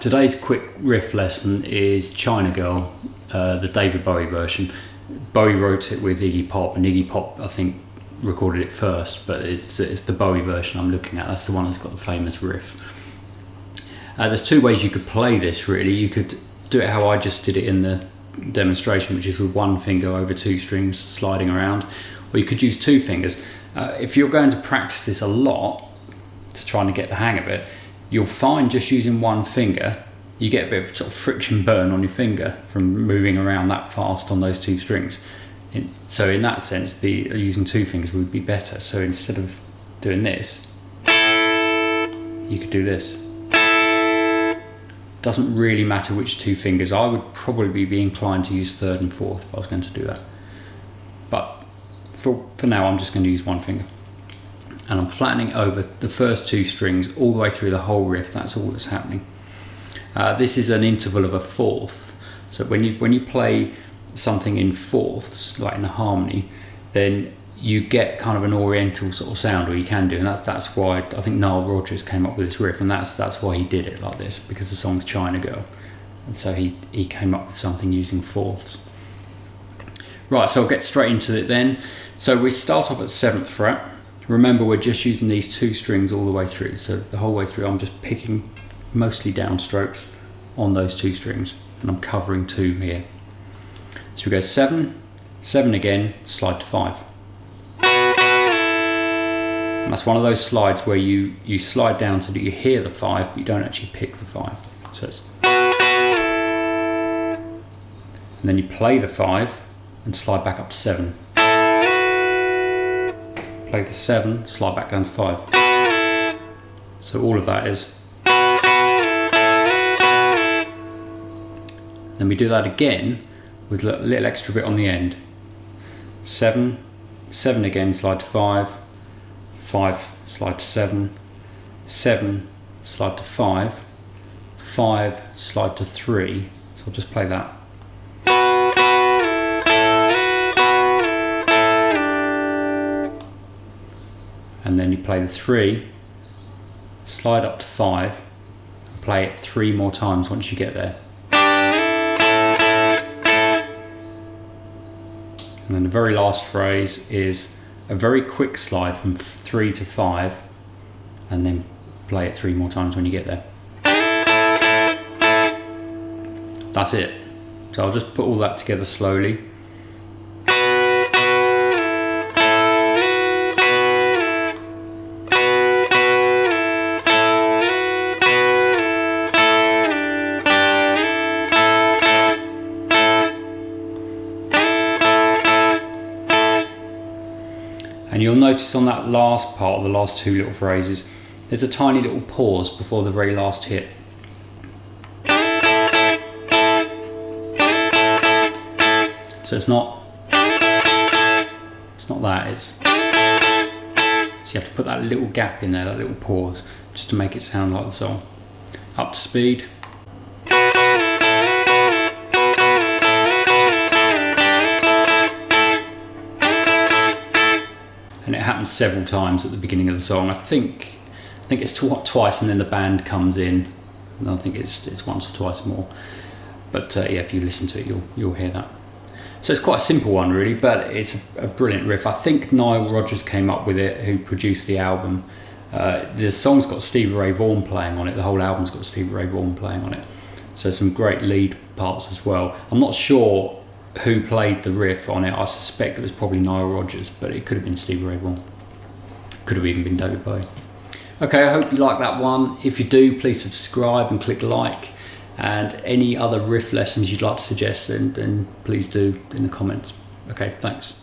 Today's quick riff lesson is China Girl, the David Bowie version. Bowie wrote it with Iggy Pop, and Iggy Pop, I think, recorded it first, but it's the Bowie version I'm looking at. That's the one that's got the famous riff. There's two ways you could play this, really. You could do it how I just did it in the demonstration, which is with one finger over two strings sliding around, or you could use two fingers. If you're going to practice this a lot to try and get the hang of it, you'll find just using one finger you get a bit of sort of friction burn on your finger from moving around that fast on those two strings. So in that sense, using two fingers would be better. So instead of doing this, you could do this. Doesn't really matter which two fingers. I would probably be inclined to use third and fourth if I was going to do that. But for now, I'm just going to use one finger. And I'm flattening over the first two strings all the way through the whole riff. That's all that's happening. This is an interval of a fourth. So when you play something in fourths, like in a harmony, then you get kind of an oriental sort of sound, or you can do, and that's why I think Nile Rodgers came up with this riff, and that's why he did it like this, because the song's China Girl, and so he came up with something using fourths. Right, so I'll get straight into it then. So we start off at 7th fret. Remember, we're just using these two strings all the way through, so the whole way through I'm just picking mostly downstrokes on those two strings, and I'm covering 2 here. So we go 7, 7 again, slide to 5. And that's one of those slides where you slide down so that you hear the 5, but you don't actually pick the 5. So it's, and then you play the 5 and slide back up to 7. Play the 7, slide back down to 5. So all of that is. Then we do that again with a little extra bit on the end. 7, 7 again, slide to 5, 5, slide to 7, 7, slide to 5, 5, slide to 3. So I'll just play that. And then you play the 3, slide up to 5, and play it 3 more times once you get there. And then the very last phrase is a very quick slide from 3 to 5, and then play it 3 more times when you get there. That's it. So I'll just put all that together slowly. And you'll notice on that last part, the last two little phrases, there's a tiny little pause before the very last hit. So it's not that, it's, so you have to put that little gap in there, that little pause, just to make it sound like the song. Up to speed. And it happens several times at the beginning of the song. I think it's twice, and then the band comes in, and I think it's once or twice more. But yeah, if you listen to it, you'll hear that. So it's quite a simple one, really, but it's a brilliant riff. I think Nile Rodgers came up with it, who produced the album. The song's got Stevie Ray Vaughan playing on it. The whole album's got Stevie Ray Vaughan playing on it. So some great lead parts as well. I'm not sure who played the riff on it. I suspect it was probably Nile Rodgers, but it could have been Stevie Ray Vaughan. Could have even been David Bowie. Okay, I hope you like that one. If you do, please subscribe and click like. And any other riff lessons you'd like to suggest, then please do in the comments. Okay, thanks.